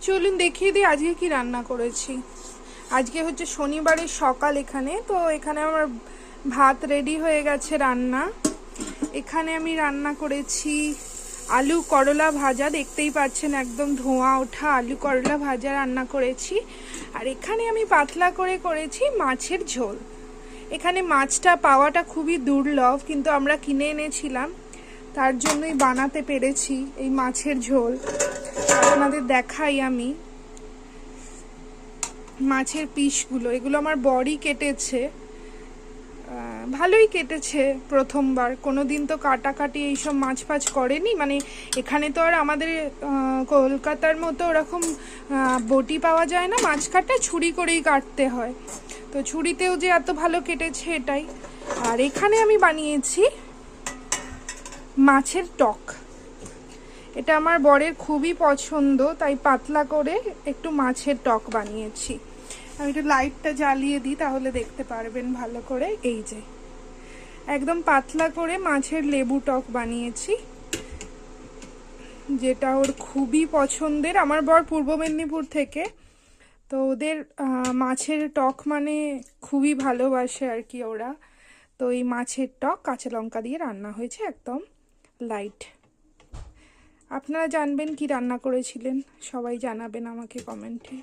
চলুন দেখিয়ে দিই আজকে কি রান্না করেছি। আজকে হচ্ছে শনিবারের সকাল এখানে, তো এখানে আমার ভাত রেডি হয়ে গেছে রান্না। এখানে আমি রান্না করেছি আলু করলা ভাজা, দেখতেই পাচ্ছেন একদম ধোঁয়া ওঠা আলু করলা ভাজা রান্না করেছি। আর এখানে আমি পাতলা করে করেছি মাছের ঝোল। এখানে মাছটা পাওয়াটা খুবই দুর্লভ, কিন্তু আমরা কিনে এনেছিলাম, তার জন্যই বানাতে পেরেছি এই মাছের ঝোল। আপনাদের দেখাই আমি মাছের পিসগুলো, এগুলো আমার বড়ই কেটেছে, ভালোই কেটেছে প্রথমবার। কোনোদিন তো কাটাকাটি এইসব মাছ ফাছ করেনি, মানে এখানে তো আর আমাদের কলকাতার মতো ওরকম বটি পাওয়া যায় না, মাছ কাটা ছুরি করেই কাটতে হয়, তো ছুরিতেও যে এত ভালো কেটেছে এটাই। আর এখানে আমি বানিয়েছি মাছের টক, এটা আমার বরের খুবই পছন্দ, তাই পাতলা করে একটু মাছের টক বানিয়েছি। আমি একটু লাইটটা জ্বালিয়ে দিই তাহলে দেখতে পারবেন ভালো করে। এই যে একদম পাতলা করে মাছের লেবু টক বানিয়েছি, যেটা ওর খুবই পছন্দের। আমার বর পূর্ব মেদিনীপুর থেকে, তো ওদের মাছের টক মানে খুবই ভালোবাসে আর কি ওরা। তো এই মাছের টক কাঁচা লঙ্কা দিয়ে রান্না হয়েছে, একদম লাইট। আপনারা জানবেন কি রান্না করেছিলেন, সবাই জানাবেন আমাকে কমেন্টে।